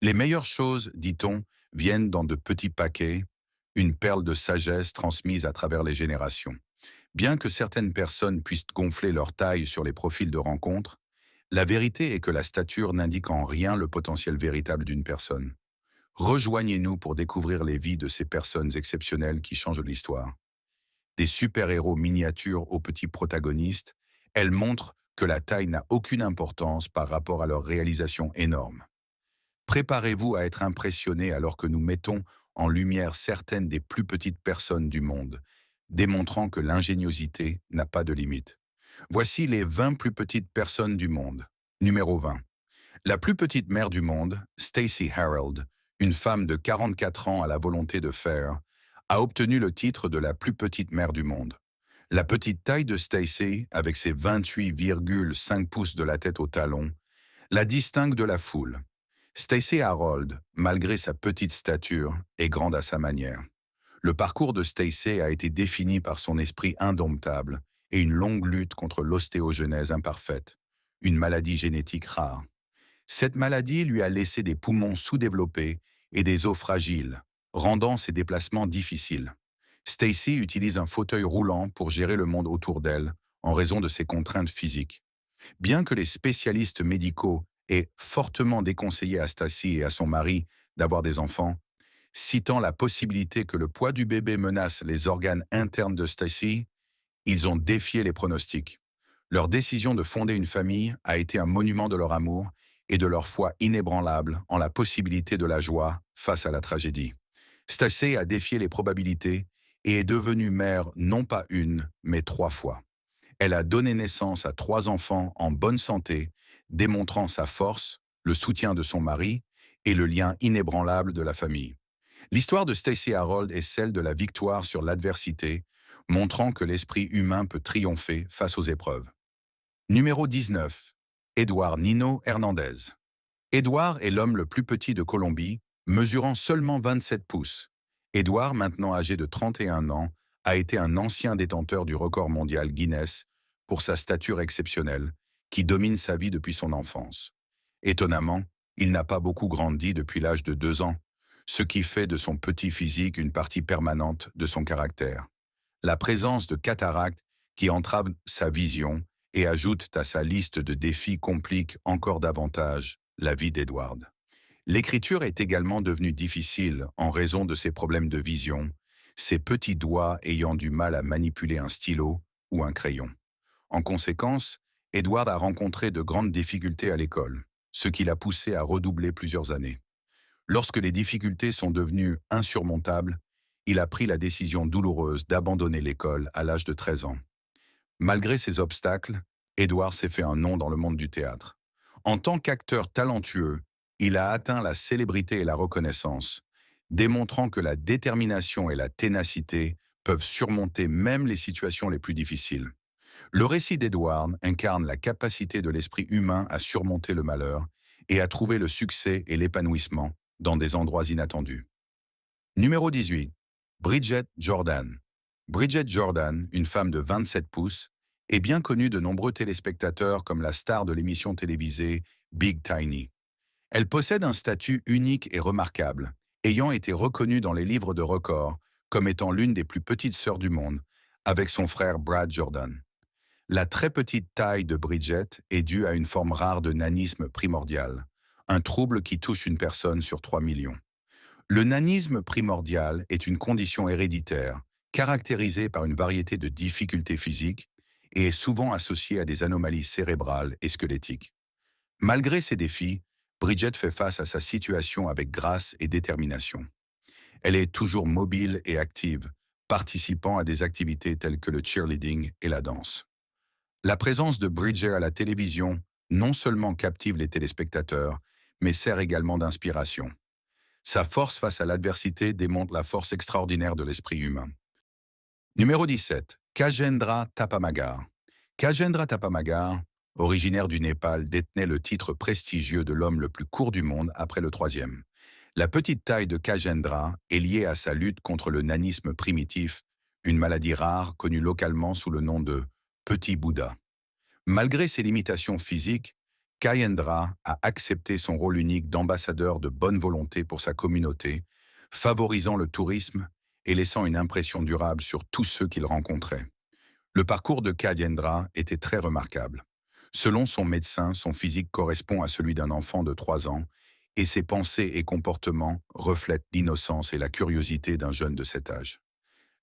Les meilleures choses, dit-on, viennent dans de petits paquets, une perle de sagesse transmise à travers les générations. Bien que certaines personnes puissent gonfler leur taille sur les profils de rencontres, la vérité est que la stature n'indique en rien le potentiel véritable d'une personne. Rejoignez-nous pour découvrir les vies de ces personnes exceptionnelles qui changent l'histoire. Des super-héros miniatures aux petits protagonistes, elles montrent que la taille n'a aucune importance par rapport à leur réalisation énorme. Préparez-vous à être impressionné alors que nous mettons en lumière certaines des plus petites personnes du monde, démontrant que l'ingéniosité n'a pas de limite. Voici les 20 plus petites personnes du monde. Numéro 20. La plus petite mère du monde, Stacey Harold, une femme de 44 ans à la volonté de faire, a obtenu le titre de la plus petite mère du monde. La petite taille de Stacey, avec ses 28,5 pouces de la tête au talon, la distingue de la foule. Stacey Harold, malgré sa petite stature, est grande à sa manière. Le parcours de Stacey a été défini par son esprit indomptable et une longue lutte contre l'ostéogenèse imparfaite, une maladie génétique rare. Cette maladie lui a laissé des poumons sous-développés et des os fragiles, rendant ses déplacements difficiles. Stacey utilise un fauteuil roulant pour gérer le monde autour d'elle en raison de ses contraintes physiques. Bien que les spécialistes médicaux aient fortement déconseillé à Stacey et à son mari d'avoir des enfants, citant la possibilité que le poids du bébé menace les organes internes de Stacey, ils ont défié les pronostics. Leur décision de fonder une famille a été un monument de leur amour et de leur foi inébranlable en la possibilité de la joie face à la tragédie. Stacey a défié les probabilités et est devenue mère non pas une, mais 3 fois. Elle a donné naissance à 3 enfants en bonne santé, démontrant sa force, le soutien de son mari et le lien inébranlable de la famille. L'histoire de Stacey Harold est celle de la victoire sur l'adversité, montrant que l'esprit humain peut triompher face aux épreuves. Numéro 19. Edouard Nino Hernandez. Edouard est l'homme le plus petit de Colombie, mesurant seulement 27 pouces. Edouard, maintenant âgé de 31 ans, a été un ancien détenteur du record mondial Guinness pour sa stature exceptionnelle, qui domine sa vie depuis son enfance. Étonnamment, il n'a pas beaucoup grandi depuis l'âge de 2 ans, ce qui fait de son petit physique une partie permanente de son caractère. La présence de cataractes qui entrave sa vision et ajoute à sa liste de défis complique encore davantage la vie d'Edward. L'écriture est également devenue difficile en raison de ses problèmes de vision, ses petits doigts ayant du mal à manipuler un stylo ou un crayon. En conséquence, Edward a rencontré de grandes difficultés à l'école, ce qui l'a poussé à redoubler plusieurs années. Lorsque les difficultés sont devenues insurmontables, il a pris la décision douloureuse d'abandonner l'école à l'âge de 13 ans. Malgré ces obstacles, Edward s'est fait un nom dans le monde du théâtre. En tant qu'acteur talentueux, il a atteint la célébrité et la reconnaissance, démontrant que la détermination et la ténacité peuvent surmonter même les situations les plus difficiles. Le récit d'Edward incarne la capacité de l'esprit humain à surmonter le malheur et à trouver le succès et l'épanouissement dans des endroits inattendus. Numéro 18. Bridget Jordan. Bridget Jordan, une femme de 27 pouces, est bien connue de nombreux téléspectateurs comme la star de l'émission télévisée Big Tiny. Elle possède un statut unique et remarquable, ayant été reconnue dans les livres de records comme étant l'une des plus petites sœurs du monde, avec son frère Brad Jordan. La très petite taille de Bridget est due à une forme rare de nanisme primordial, un trouble qui touche une personne sur 3 millions. Le nanisme primordial est une condition héréditaire, caractérisée par une variété de difficultés physiques et est souvent associée à des anomalies cérébrales et squelettiques. Malgré ces défis, Bridget fait face à sa situation avec grâce et détermination. Elle est toujours mobile et active, participant à des activités telles que le cheerleading et la danse. La présence de Bridget à la télévision non seulement captive les téléspectateurs, mais sert également d'inspiration. Sa force face à l'adversité démontre la force extraordinaire de l'esprit humain. Numéro 17. Kajendra Tapamagar. Kajendra Tapamagar, originaire du Népal, détenait le titre prestigieux de l'homme le plus court du monde après le troisième. La petite taille de Kajendra est liée à sa lutte contre le nanisme primitif, une maladie rare connue localement sous le nom de Petit Bouddha. Malgré ses limitations physiques, Kayendra a accepté son rôle unique d'ambassadeur de bonne volonté pour sa communauté, favorisant le tourisme et laissant une impression durable sur tous ceux qu'il rencontrait. Le parcours de Kayendra était très remarquable. Selon son médecin, son physique correspond à celui d'un enfant de 3 ans et ses pensées et comportements reflètent l'innocence et la curiosité d'un jeune de cet âge.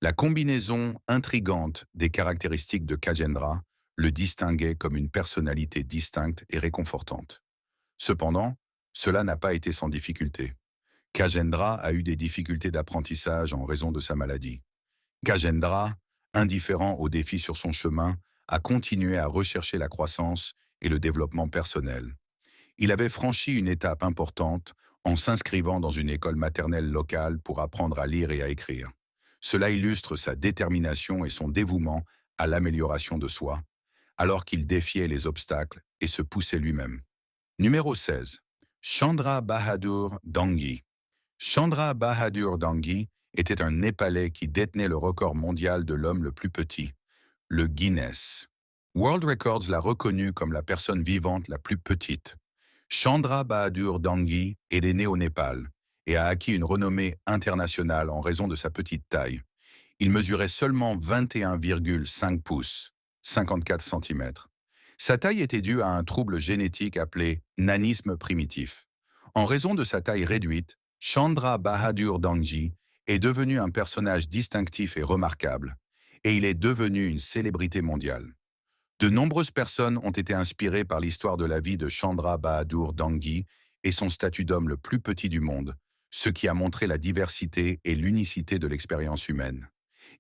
La combinaison intrigante des caractéristiques de Kayendra le distinguait comme une personnalité distincte et réconfortante. Cependant, cela n'a pas été sans difficulté. Kayendra a eu des difficultés d'apprentissage en raison de sa maladie. Kayendra, indifférent aux défis sur son chemin, a continué à rechercher la croissance et le développement personnel. Il avait franchi une étape importante en s'inscrivant dans une école maternelle locale pour apprendre à lire et à écrire. Cela illustre sa détermination et son dévouement à l'amélioration de soi, alors qu'il défiait les obstacles et se poussait lui-même. Numéro 16. Chandra Bahadur Dangui. Chandra Bahadur Dangui était un Népalais qui détenait le record mondial de l'homme le plus petit, le Guinness. World Records l'a reconnu comme la personne vivante la plus petite. Chandra Bahadur Dangui est né au Népal et a acquis une renommée internationale en raison de sa petite taille. Il mesurait seulement 21,5 pouces, 54 cm. Sa taille était due à un trouble génétique appelé nanisme primitif. En raison de sa taille réduite, Chandra Bahadur Dangui est devenu un personnage distinctif et remarquable, et il est devenu une célébrité mondiale. De nombreuses personnes ont été inspirées par l'histoire de la vie de Chandra Bahadur Dangui et son statut d'homme le plus petit du monde, ce qui a montré la diversité et l'unicité de l'expérience humaine.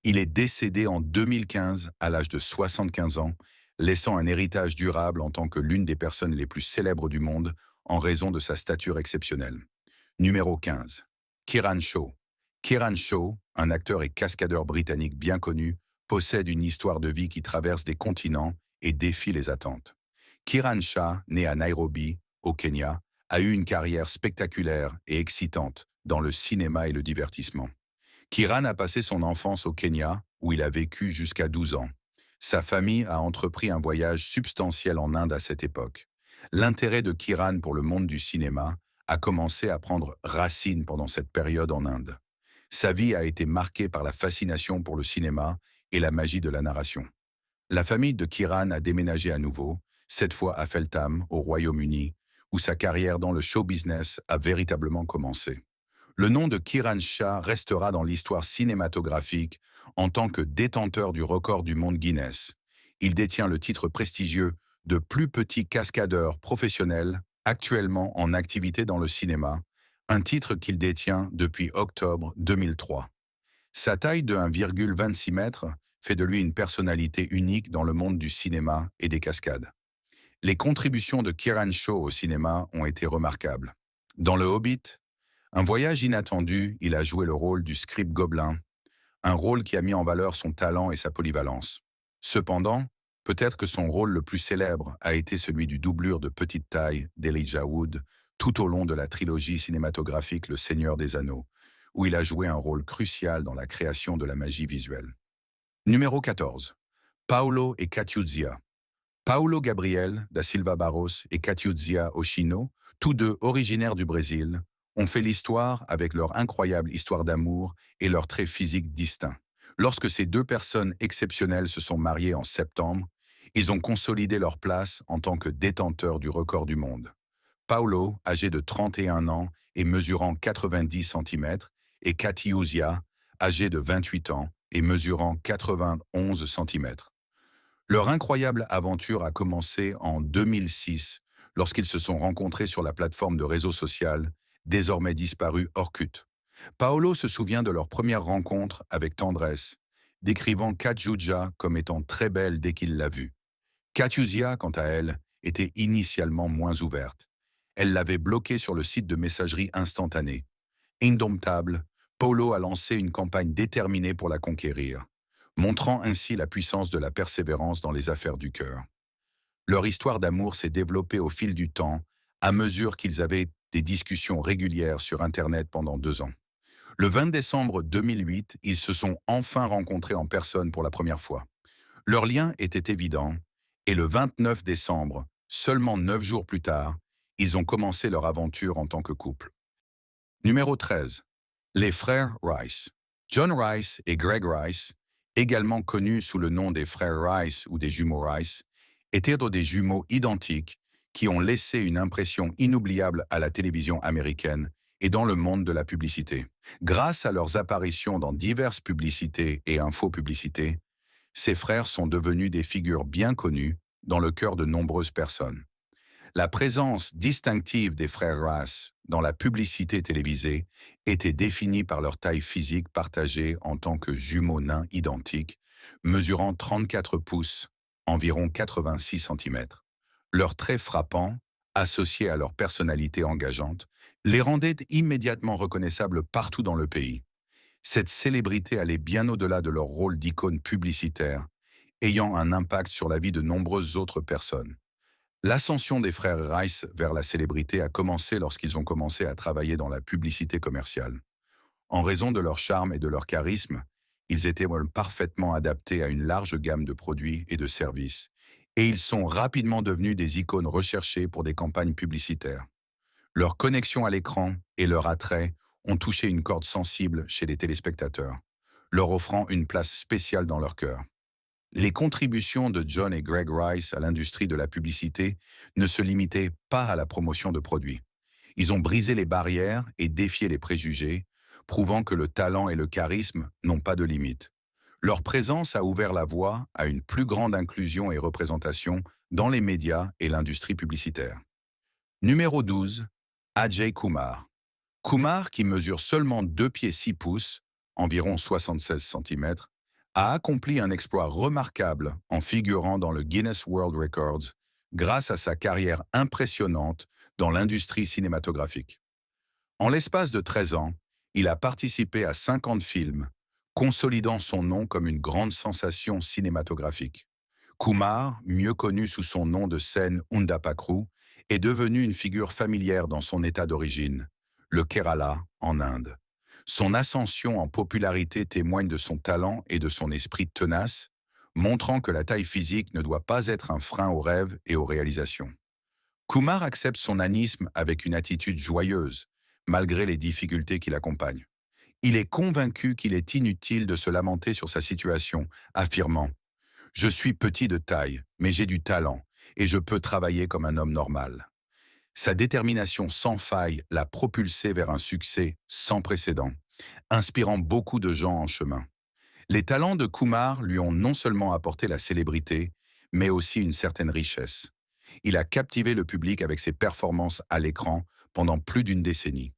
Il est décédé en 2015 à l'âge de 75 ans, laissant un héritage durable en tant que l'une des personnes les plus célèbres du monde en raison de sa stature exceptionnelle. Numéro 15. Kiran Shaw. Kiran Shaw, un acteur et cascadeur britannique bien connu, possède une histoire de vie qui traverse des continents et défie les attentes. Kiran Shah, né à Nairobi, au Kenya, a eu une carrière spectaculaire et excitante dans le cinéma et le divertissement. Kiran a passé son enfance au Kenya, où il a vécu jusqu'à 12 ans. Sa famille a entrepris un voyage substantiel en Inde à cette époque. L'intérêt de Kiran pour le monde du cinéma a commencé à prendre racine pendant cette période en Inde. Sa vie a été marquée par la fascination pour le cinéma et la magie de la narration. La famille de Kiran a déménagé à nouveau, cette fois à Feltham, au Royaume-Uni, où sa carrière dans le show business a véritablement commencé. Le nom de Kiran Shah restera dans l'histoire cinématographique en tant que détenteur du record du monde Guinness. Il détient le titre prestigieux de plus petit cascadeur professionnel actuellement en activité dans le cinéma, un titre qu'il détient depuis octobre 2003. Sa taille de 1,26 m fait de lui une personnalité unique dans le monde du cinéma et des cascades. Les contributions de Kiran Shaw au cinéma ont été remarquables. Dans Le Hobbit, un voyage inattendu, il a joué le rôle du scribe gobelin, un rôle qui a mis en valeur son talent et sa polyvalence. Cependant, peut-être que son rôle le plus célèbre a été celui du doublure de petite taille d'Elijah Wood tout au long de la trilogie cinématographique Le Seigneur des Anneaux, où il a joué un rôle crucial dans la création de la magie visuelle. Numéro 14. Paulo et Catiuzia. Paulo Gabriel da Silva Barros et Catiuzia Oshino, tous deux originaires du Brésil, ont fait l'histoire avec leur incroyable histoire d'amour et leurs traits physiques distincts. Lorsque ces deux personnes exceptionnelles se sont mariées en septembre, ils ont consolidé leur place en tant que détenteurs du record du monde. Paulo, âgé de 31 ans et mesurant 90 cm, et Catiuzia, âgé de 28 ans et mesurant 91 cm. Leur incroyable aventure a commencé en 2006, lorsqu'ils se sont rencontrés sur la plateforme de réseau social, désormais disparue Orkut. Paolo se souvient de leur première rencontre avec tendresse, décrivant Catiuzia comme étant très belle dès qu'il l'a vue. Catiuzia, quant à elle, était initialement moins ouverte. Elle l'avait bloquée sur le site de messagerie instantanée. Indomptable, Paulo a lancé une campagne déterminée pour la conquérir, montrant ainsi la puissance de la persévérance dans les affaires du cœur. Leur histoire d'amour s'est développée au fil du temps, à mesure qu'ils avaient des discussions régulières sur Internet pendant 2 ans. Le 20 décembre 2008, ils se sont enfin rencontrés en personne pour la première fois. Leur lien était évident, et le 29 décembre, Seulement 9 jours plus tard, ils ont commencé leur aventure en tant que couple. Numéro 13. Les frères Rice. John Rice et Greg Rice, également connus sous le nom des frères Rice ou des jumeaux Rice, étaient des jumeaux identiques qui ont laissé une impression inoubliable à la télévision américaine et dans le monde de la publicité. Grâce à leurs apparitions dans diverses publicités et infopublicités, ces frères sont devenus des figures bien connues dans le cœur de nombreuses personnes. La présence distinctive des frères Rice dans la publicité télévisée était définie par leur taille physique partagée en tant que jumeaux nains identiques, mesurant 34 pouces, environ 86 centimètres. Leurs traits frappants, associés à leur personnalité engageante, les rendaient immédiatement reconnaissables partout dans le pays. Cette célébrité allait bien au-delà de leur rôle d'icône publicitaire, ayant un impact sur la vie de nombreuses autres personnes. L'ascension des frères Rice vers la célébrité a commencé lorsqu'ils ont commencé à travailler dans la publicité commerciale. En raison de leur charme et de leur charisme, ils étaient parfaitement adaptés à une large gamme de produits et de services, et ils sont rapidement devenus des icônes recherchées pour des campagnes publicitaires. Leur connexion à l'écran et leur attrait ont touché une corde sensible chez les téléspectateurs, leur offrant une place spéciale dans leur cœur. Les contributions de John et Greg Rice à l'industrie de la publicité ne se limitaient pas à la promotion de produits. Ils ont brisé les barrières et défié les préjugés, prouvant que le talent et le charisme n'ont pas de limite. Leur présence a ouvert la voie à une plus grande inclusion et représentation dans les médias et l'industrie publicitaire. Numéro 12. Ajay Kumar. Kumar, qui mesure seulement 2 pieds 6 pouces, environ 76 centimètres, a accompli un exploit remarquable en figurant dans le Guinness World Records grâce à sa carrière impressionnante dans l'industrie cinématographique. En l'espace de 13 ans, il a participé à 50 films, consolidant son nom comme une grande sensation cinématographique. Kumar, mieux connu sous son nom de scène Undapakru, est devenu une figure familière dans son état d'origine, le Kerala, en Inde. Son ascension en popularité témoigne de son talent et de son esprit tenace, montrant que la taille physique ne doit pas être un frein aux rêves et aux réalisations. Kumar accepte son nanisme avec une attitude joyeuse, malgré les difficultés qui l'accompagnent. Il est convaincu qu'il est inutile de se lamenter sur sa situation, affirmant « Je suis petit de taille, mais j'ai du talent, et je peux travailler comme un homme normal ». Sa détermination sans faille l'a propulsé vers un succès sans précédent, inspirant beaucoup de gens en chemin. Les talents de Kumar lui ont non seulement apporté la célébrité, mais aussi une certaine richesse. Il a captivé le public avec ses performances à l'écran pendant plus d'une décennie.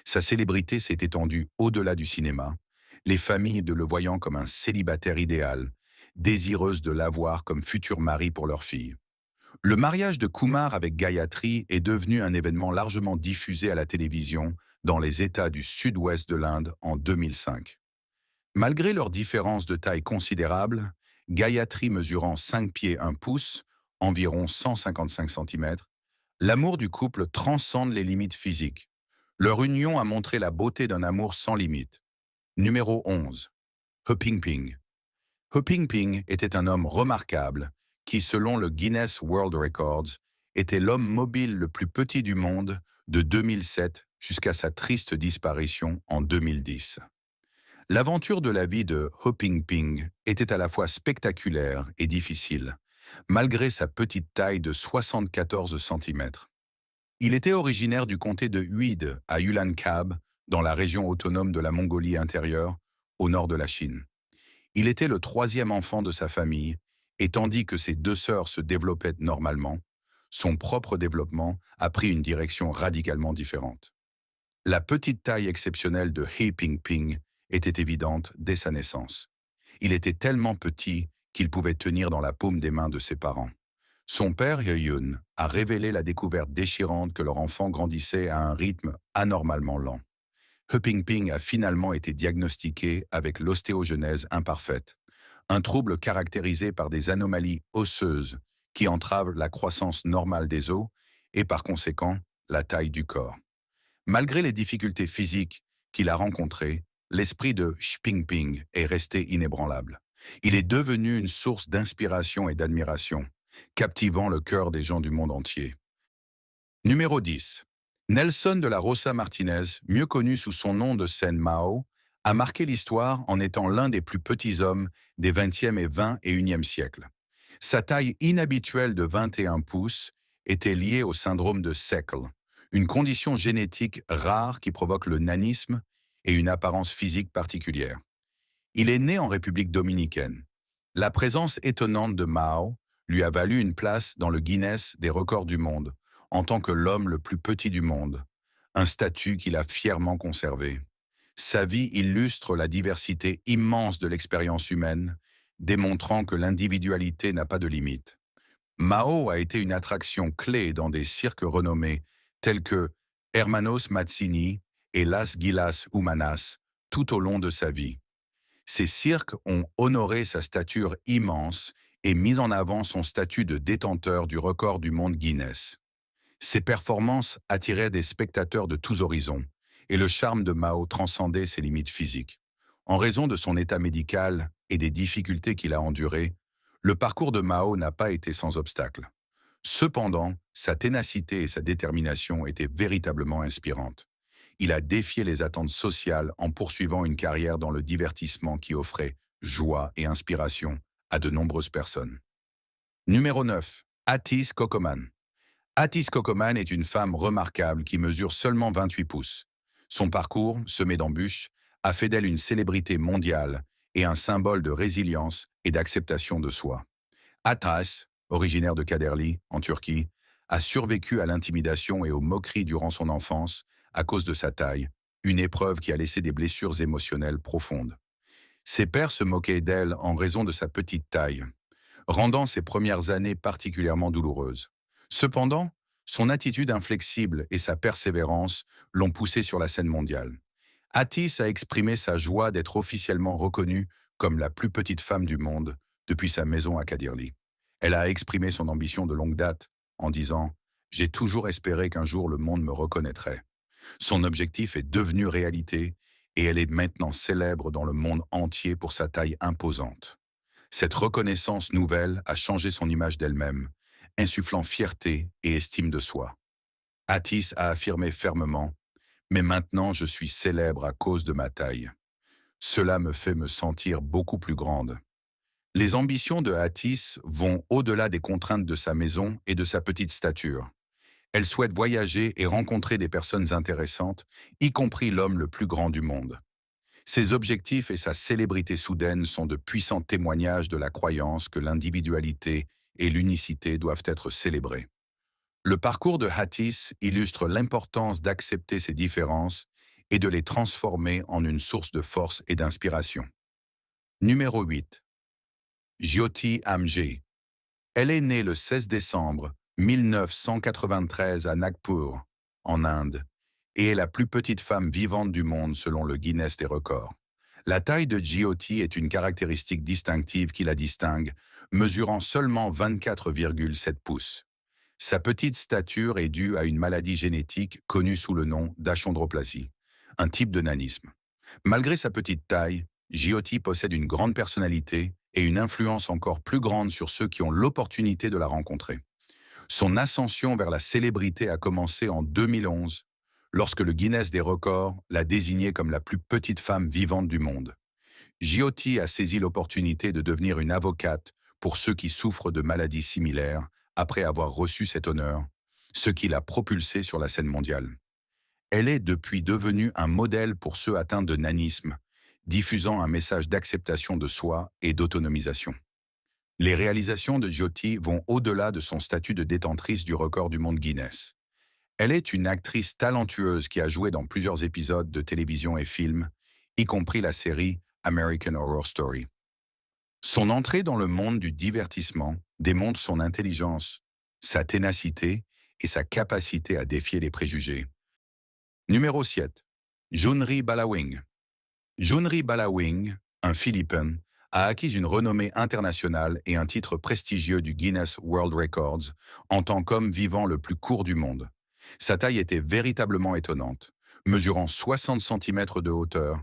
Sa célébrité s'est étendue au-delà du cinéma, les familles le voyant comme un célibataire idéal, désireuses de l'avoir comme futur mari pour leur fille. Le mariage de Kumar avec Gayatri est devenu un événement largement diffusé à la télévision dans les États du sud-ouest de l'Inde en 2005. Malgré leurs différences de taille considérables, Gayatri mesurant 5 pieds 1 pouce, environ 155 centimètres, l'amour du couple transcende les limites physiques. Leur union a montré la beauté d'un amour sans limite. Numéro 11. He Pingping. He Pingping était un homme remarquable qui, selon le Guinness World Records, était l'homme mobile le plus petit du monde de 2007 jusqu'à sa triste disparition en 2010. L'aventure de la vie de He Pingping était à la fois spectaculaire et difficile, malgré sa petite taille de 74 centimètres. Il était originaire du comté de Huide à Ulankab, dans la région autonome de la Mongolie intérieure, au nord de la Chine. Il était le 3e enfant de sa famille, et tandis que ses 2 sœurs se développaient normalement, son propre développement a pris une direction radicalement différente. La petite taille exceptionnelle de He Pingping était évidente dès sa naissance. Il était tellement petit qu'il pouvait tenir dans la paume des mains de ses parents. Son père, Hyun, a révélé la découverte déchirante que leur enfant grandissait à un rythme anormalement lent. He Pingping a finalement été diagnostiqué avec l'ostéogenèse imparfaite, un trouble caractérisé par des anomalies osseuses qui entravent la croissance normale des os et par conséquent la taille du corps. Malgré les difficultés physiques qu'il a rencontrées, l'esprit de He Pingping est resté inébranlable. Il est devenu une source d'inspiration et d'admiration, captivant le cœur des gens du monde entier. Numéro 10. Nelson de la Rosa Martinez, mieux connu sous son nom de scène Mao, a marqué l'histoire en étant l'un des plus petits hommes des 20e et 21e siècles. Sa taille inhabituelle de 21 pouces était liée au syndrome de Seckle, une condition génétique rare qui provoque le nanisme et une apparence physique particulière. Il est né en République dominicaine. La présence étonnante de Mao lui a valu une place dans le Guinness des records du monde, en tant que l'homme le plus petit du monde, un statut qu'il a fièrement conservé. Sa vie illustre la diversité immense de l'expérience humaine, démontrant que l'individualité n'a pas de limite. Mao a été une attraction clé dans des cirques renommés tels que Hermanos Mazzini et Las Gilas Humanas tout au long de sa vie. Ces cirques ont honoré sa stature immense et mis en avant son statut de détenteur du record du monde Guinness. Ses performances attiraient des spectateurs de tous horizons, et le charme de Mao transcendait ses limites physiques. En raison de son état médical et des difficultés qu'il a endurées, le parcours de Mao n'a pas été sans obstacle. Cependant, sa ténacité et sa détermination étaient véritablement inspirantes. Il a défié les attentes sociales en poursuivant une carrière dans le divertissement qui offrait joie et inspiration à de nombreuses personnes. Numéro 9. Atis Kokoman. Atis Kokoman est une femme remarquable qui mesure seulement 28 pouces. Son parcours, semé d'embûches, a fait d'elle une célébrité mondiale et un symbole de résilience et d'acceptation de soi. Atas, originaire de Kaderli, en Turquie, a survécu à l'intimidation et aux moqueries durant son enfance à cause de sa taille, une épreuve qui a laissé des blessures émotionnelles profondes. Ses pères se moquaient d'elle en raison de sa petite taille, rendant ses premières années particulièrement douloureuses. Cependant, son attitude inflexible et sa persévérance l'ont poussée sur la scène mondiale. Atis a exprimé sa joie d'être officiellement reconnue comme la plus petite femme du monde depuis sa maison à Kadirli. Elle a exprimé son ambition de longue date en disant « J'ai toujours espéré qu'un jour le monde me reconnaîtrait ». Son objectif est devenu réalité et elle est maintenant célèbre dans le monde entier pour sa taille imposante. Cette reconnaissance nouvelle a changé son image d'elle-même, insufflant fierté et estime de soi. Atis a affirmé fermement « Mais maintenant je suis célèbre à cause de ma taille. Cela me fait me sentir beaucoup plus grande. » Les ambitions de Atis vont au-delà des contraintes de sa maison et de sa petite stature. Elle souhaite voyager et rencontrer des personnes intéressantes, y compris l'homme le plus grand du monde. Ses objectifs et sa célébrité soudaine sont de puissants témoignages de la croyance que l'individualité et l'unicité doivent être célébrées. Le parcours de Atis illustre l'importance d'accepter ces différences et de les transformer en une source de force et d'inspiration. Numéro 8. Jyoti Amge. Elle est née le 16 décembre 1993 à Nagpur, en Inde, et est la plus petite femme vivante du monde selon le Guinness des records. La taille de Jyoti est une caractéristique distinctive qui la distingue, mesurant seulement 24,7 pouces. Sa petite stature est due à une maladie génétique connue sous le nom d'achondroplasie, un type de nanisme. Malgré sa petite taille, Jyoti possède une grande personnalité et une influence encore plus grande sur ceux qui ont l'opportunité de la rencontrer. Son ascension vers la célébrité a commencé en 2011, lorsque le Guinness des records l'a désignée comme la plus petite femme vivante du monde. Jyoti a saisi l'opportunité de devenir une avocate pour ceux qui souffrent de maladies similaires après avoir reçu cet honneur, ce qui l'a propulsée sur la scène mondiale. Elle est depuis devenue un modèle pour ceux atteints de nanisme, diffusant un message d'acceptation de soi et d'autonomisation. Les réalisations de Jyoti vont au-delà de son statut de détentrice du record du monde Guinness. Elle est une actrice talentueuse qui a joué dans plusieurs épisodes de télévision et films, y compris la série American Horror Story. Son entrée dans le monde du divertissement démontre son intelligence, sa ténacité et sa capacité à défier les préjugés. Numéro 7. Junri Balawing. Junri Balawing, un Philippin, a acquis une renommée internationale et un titre prestigieux du Guinness World Records en tant qu'homme vivant le plus court du monde. Sa taille était véritablement étonnante, mesurant 60 cm de hauteur,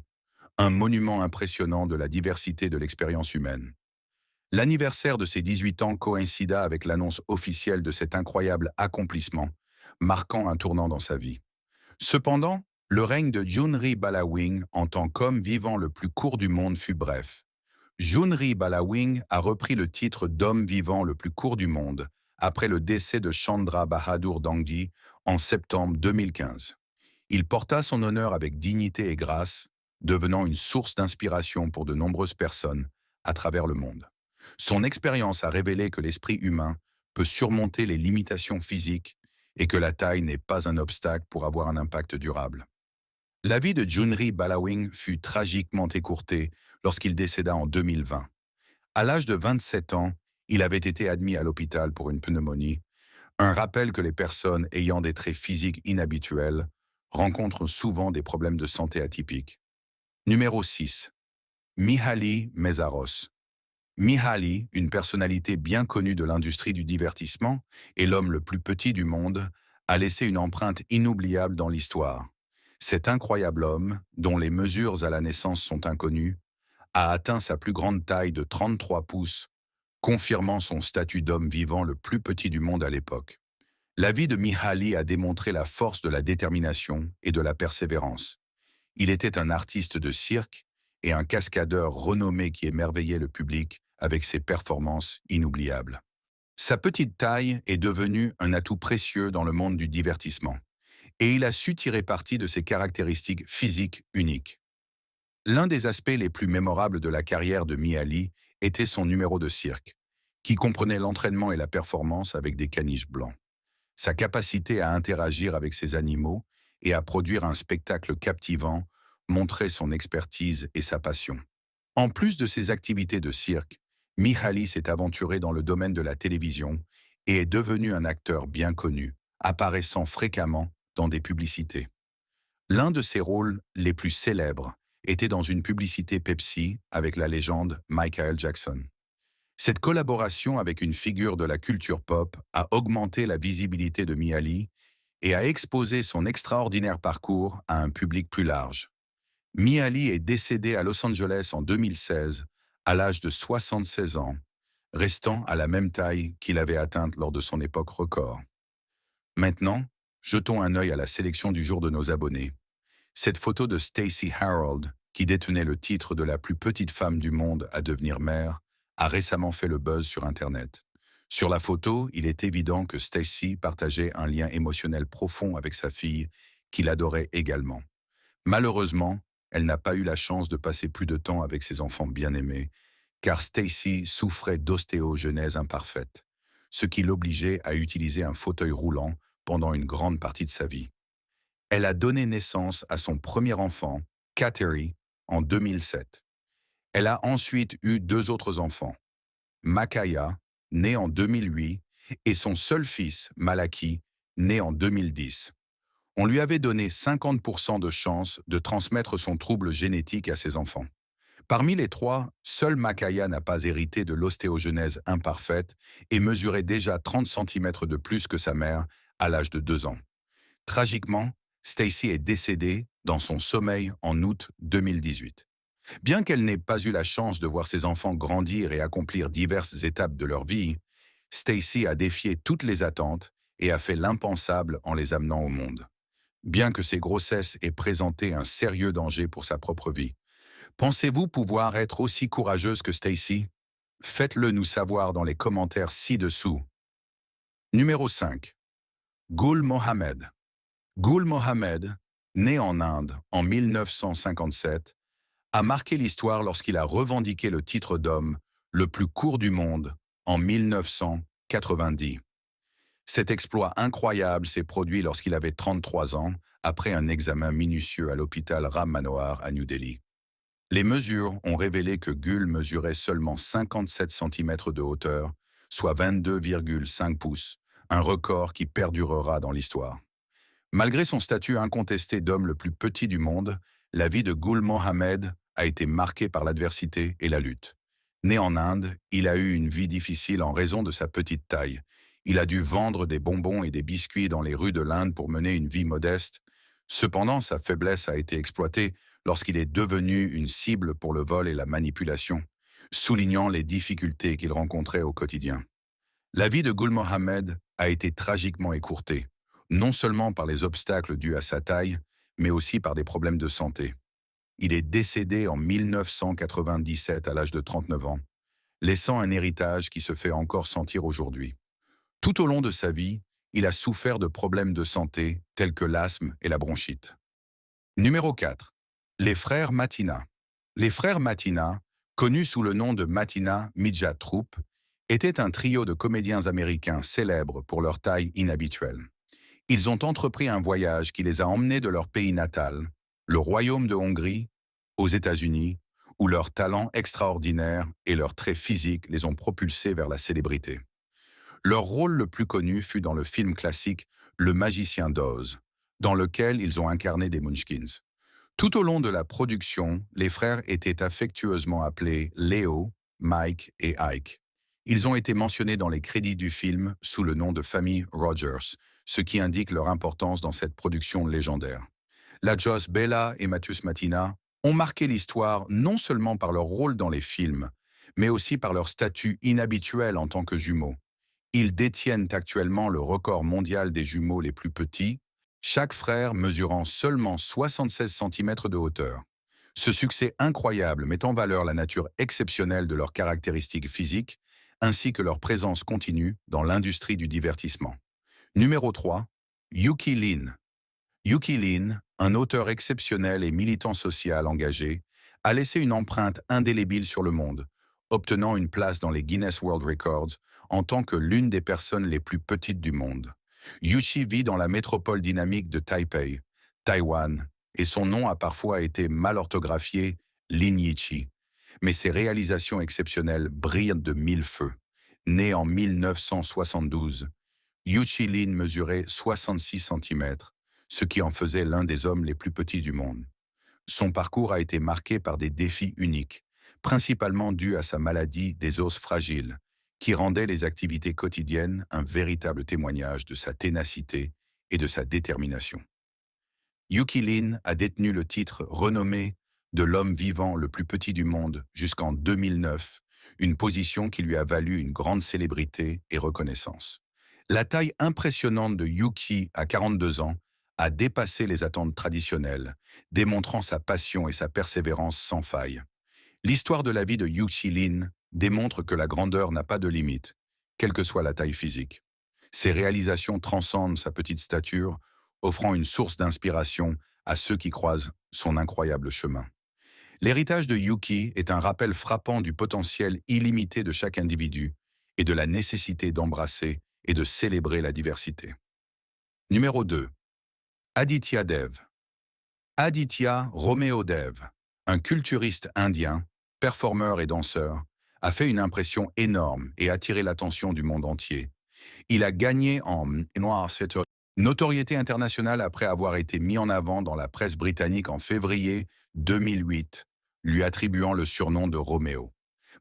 un monument impressionnant de la diversité de l'expérience humaine. L'anniversaire de ses 18 ans coïncida avec l'annonce officielle de cet incroyable accomplissement, marquant un tournant dans sa vie. Cependant, le règne de Junri Balawing en tant qu'homme vivant le plus court du monde fut bref. Junri Balawing a repris le titre d'homme vivant le plus court du monde après le décès de Chandra Bahadur Dangji en septembre 2015. Il porta son honneur avec dignité et grâce, devenant une source d'inspiration pour de nombreuses personnes à travers le monde. Son expérience a révélé que l'esprit humain peut surmonter les limitations physiques et que la taille n'est pas un obstacle pour avoir un impact durable. La vie de Junri Balawing fut tragiquement écourtée lorsqu'il décéda en 2020. À l'âge de 27 ans, il avait été admis à l'hôpital pour une pneumonie, un rappel que les personnes ayant des traits physiques inhabituels rencontrent souvent des problèmes de santé atypiques. Numéro 6. Mihaly Mészáros. Mihaly, une personnalité bien connue de l'industrie du divertissement et l'homme le plus petit du monde, a laissé une empreinte inoubliable dans l'histoire. Cet incroyable homme, dont les mesures à la naissance sont inconnues, a atteint sa plus grande taille de 33 pouces, confirmant son statut d'homme vivant le plus petit du monde à l'époque. La vie de Mihaly a démontré la force de la détermination et de la persévérance. Il était un artiste de cirque et un cascadeur renommé qui émerveillait le public avec ses performances inoubliables. Sa petite taille est devenue un atout précieux dans le monde du divertissement, et il a su tirer parti de ses caractéristiques physiques uniques. L'un des aspects les plus mémorables de la carrière de Mihaly était son numéro de cirque, qui comprenait l'entraînement et la performance avec des caniches blancs. Sa capacité à interagir avec ses animaux et à produire un spectacle captivant montrait son expertise et sa passion. En plus de ses activités de cirque, Mihaly s'est aventuré dans le domaine de la télévision et est devenu un acteur bien connu, apparaissant fréquemment dans des publicités. L'un de ses rôles les plus célèbres était dans une publicité Pepsi avec la légende Michael Jackson. Cette collaboration avec une figure de la culture pop a augmenté la visibilité de Mihaly et a exposé son extraordinaire parcours à un public plus large. Mihaly est décédé à Los Angeles en 2016, à l'âge de 76 ans, restant à la même taille qu'il avait atteinte lors de son époque record. Maintenant, jetons un œil à la sélection du jour de nos abonnés. Cette photo de Stacey Harold, qui détenait le titre de la plus petite femme du monde à devenir mère, a récemment fait le buzz sur Internet. Sur la photo, il est évident que Stacey partageait un lien émotionnel profond avec sa fille, qu'il adorait également. Malheureusement, elle n'a pas eu la chance de passer plus de temps avec ses enfants bien-aimés, car Stacey souffrait d'ostéogenèse imparfaite, ce qui l'obligeait à utiliser un fauteuil roulant pendant une grande partie de sa vie. Elle a donné naissance à son premier enfant, Kateri, en 2007. Elle a ensuite eu deux autres enfants, Makaya, né en 2008, et son seul fils, Malaki, né en 2010. On lui avait donné 50% de chance de transmettre son trouble génétique à ses enfants. Parmi les trois, seul Makaya n'a pas hérité de l'ostéogenèse imparfaite et mesurait déjà 30 cm de plus que sa mère à l'âge de 2 ans. Tragiquement, Stacey est décédée dans son sommeil en août 2018. Bien qu'elle n'ait pas eu la chance de voir ses enfants grandir et accomplir diverses étapes de leur vie, Stacey a défié toutes les attentes et a fait l'impensable en les amenant au monde. Bien que ses grossesses aient présenté un sérieux danger pour sa propre vie. Pensez-vous pouvoir être aussi courageuse que Stacey? Faites-le nous savoir dans les commentaires ci-dessous. Numéro 5. Gul Mohammed. Gul Mohammed, né en Inde en 1957, a marqué l'histoire lorsqu'il a revendiqué le titre d'homme le plus court du monde en 1990. Cet exploit incroyable s'est produit lorsqu'il avait 33 ans, après un examen minutieux à l'hôpital Ram Manohar à New Delhi. Les mesures ont révélé que Gul mesurait seulement 57 cm de hauteur, soit 22,5 pouces, un record qui perdurera dans l'histoire. Malgré son statut incontesté d'homme le plus petit du monde, la vie de Gul Mohammed a été marquée par l'adversité et la lutte. Né en Inde, il a eu une vie difficile en raison de sa petite taille. Il a dû vendre des bonbons et des biscuits dans les rues de l'Inde pour mener une vie modeste. Cependant, sa faiblesse a été exploitée lorsqu'il est devenu une cible pour le vol et la manipulation. soulignant les difficultés qu'il rencontrait au quotidien. La vie de Gul Mohammed a été tragiquement écourtée, non seulement par les obstacles dus à sa taille, mais aussi par des problèmes de santé. Il est décédé en 1997 à l'âge de 39 ans, laissant un héritage qui se fait encore sentir aujourd'hui. Tout au long de sa vie, il a souffert de problèmes de santé tels que l'asthme et la bronchite. Numéro 4. Les frères Matina. Les frères Matina, connus sous le nom de Matina Midjat Troupe, étaient un trio de comédiens américains célèbres pour leur taille inhabituelle. Ils ont entrepris un voyage qui les a emmenés de leur pays natal, le royaume de Hongrie, aux États-Unis, où leur talent extraordinaire et leurs traits physiques les ont propulsés vers la célébrité. Leur rôle le plus connu fut dans le film classique Le Magicien d'Oz, dans lequel ils ont incarné des Munchkins. Tout au long de la production, les frères étaient affectueusement appelés Léo, Mike et Ike. Ils ont été mentionnés dans les crédits du film sous le nom de famille Rogers, ce qui indique leur importance dans cette production légendaire. La Joss Bella et Matthews Matina ont marqué l'histoire non seulement par leur rôle dans les films, mais aussi par leur statut inhabituel en tant que jumeaux. Ils détiennent actuellement le record mondial des jumeaux les plus petits, chaque frère mesurant seulement 76 cm de hauteur. Ce succès incroyable met en valeur la nature exceptionnelle de leurs caractéristiques physiques, ainsi que leur présence continue dans l'industrie du divertissement. Numéro 3. Yuki Lin. Yuki Lin, un auteur exceptionnel et militant social engagé, a laissé une empreinte indélébile sur le monde, obtenant une place dans les Guinness World Records en tant que l'une des personnes les plus petites du monde. Yuki vit dans la métropole dynamique de Taipei, Taïwan, et son nom a parfois été mal orthographié Lin Yichi. Mais ses réalisations exceptionnelles brillent de mille feux. Né en 1972, Yuki Lin mesurait 66 cm, ce qui en faisait l'un des hommes les plus petits du monde. Son parcours a été marqué par des défis uniques, principalement dus à sa maladie des os fragiles, qui rendait les activités quotidiennes un véritable témoignage de sa ténacité et de sa détermination. Yuki Lin a détenu le titre renommé de l'homme vivant le plus petit du monde jusqu'en 2009, une position qui lui a valu une grande célébrité et reconnaissance. La taille impressionnante de Yuki à 42 ans a dépassé les attentes traditionnelles, démontrant sa passion et sa persévérance sans faille. L'histoire de la vie de Yuki Lin démontre que la grandeur n'a pas de limite, quelle que soit la taille physique. Ses réalisations transcendent sa petite stature, offrant une source d'inspiration à ceux qui croisent son incroyable chemin. L'héritage de Yuki est un rappel frappant du potentiel illimité de chaque individu et de la nécessité d'embrasser et de célébrer la diversité. Numéro 2. Aditya Dev. Aditya Romeo Dev, un culturiste indien, performeur et danseur, a fait une impression énorme et attiré l'attention du monde entier. Il a gagné en cette notoriété internationale après avoir été mis en avant dans la presse britannique en février 2008, lui attribuant le surnom de Roméo.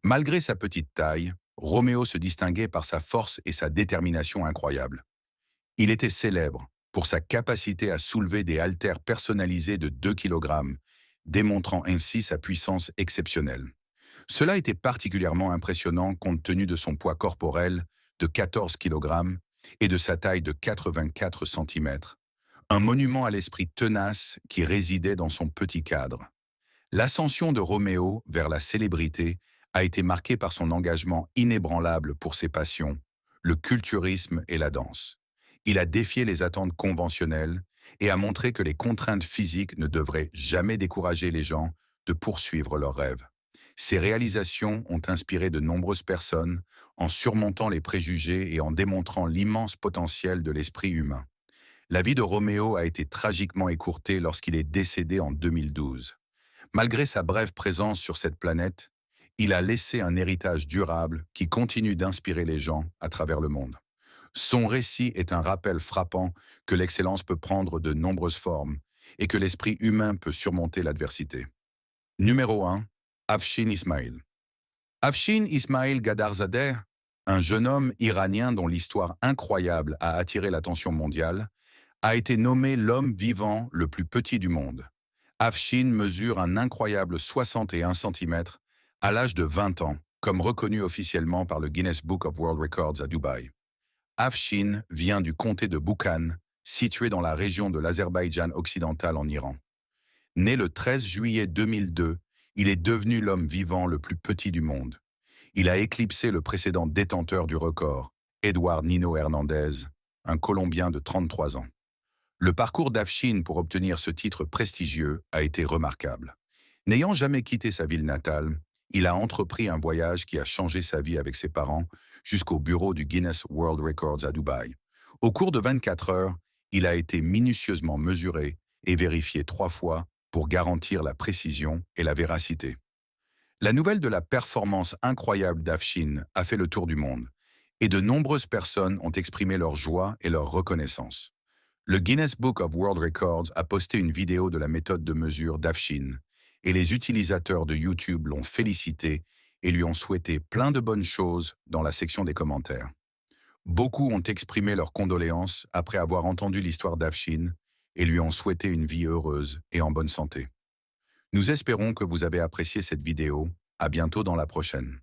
Malgré sa petite taille, Roméo se distinguait par sa force et sa détermination incroyables. Il était célèbre pour sa capacité à soulever des haltères personnalisés de 2 kg, démontrant ainsi sa puissance exceptionnelle. Cela était particulièrement impressionnant compte tenu de son poids corporel de 14 kg et de sa taille de 84 cm, un monument à l'esprit tenace qui résidait dans son petit cadre. L'ascension de Roméo vers la célébrité a été marquée par son engagement inébranlable pour ses passions, le culturisme et la danse. Il a défié les attentes conventionnelles et a montré que les contraintes physiques ne devraient jamais décourager les gens de poursuivre leurs rêves. Ses réalisations ont inspiré de nombreuses personnes en surmontant les préjugés et en démontrant l'immense potentiel de l'esprit humain. La vie de Roméo a été tragiquement écourtée lorsqu'il est décédé en 2012. Malgré sa brève présence sur cette planète, il a laissé un héritage durable qui continue d'inspirer les gens à travers le monde. Son récit est un rappel frappant que l'excellence peut prendre de nombreuses formes et que l'esprit humain peut surmonter l'adversité. Numéro 1. Afshin Ismail. Afshin Ismail Gadarzadeh, un jeune homme iranien dont l'histoire incroyable a attiré l'attention mondiale, a été nommé l'homme vivant le plus petit du monde. Afshin mesure un incroyable 61 cm à l'âge de 20 ans, comme reconnu officiellement par le Guinness Book of World Records à Dubaï. Afshin vient du comté de Boukan, situé dans la région de l'Azerbaïdjan occidental en Iran. Né le 13 juillet 2002, il est devenu l'homme vivant le plus petit du monde. Il a éclipsé le précédent détenteur du record, Edouard Nino Hernandez, un Colombien de 33 ans. Le parcours d'Afshin pour obtenir ce titre prestigieux a été remarquable. N'ayant jamais quitté sa ville natale, il a entrepris un voyage qui a changé sa vie avec ses parents jusqu'au bureau du Guinness World Records à Dubaï. Au cours de 24 heures, il a été minutieusement mesuré et vérifié 3 fois pour garantir la précision et la véracité. La nouvelle de la performance incroyable d'Afshin a fait le tour du monde, et de nombreuses personnes ont exprimé leur joie et leur reconnaissance. Le Guinness Book of World Records a posté une vidéo de la méthode de mesure d'Afshin, et les utilisateurs de YouTube l'ont félicité et lui ont souhaité plein de bonnes choses dans la section des commentaires. Beaucoup ont exprimé leurs condoléances après avoir entendu l'histoire d'Afshin et lui ont souhaité une vie heureuse et en bonne santé. Nous espérons que vous avez apprécié cette vidéo. À bientôt dans la prochaine.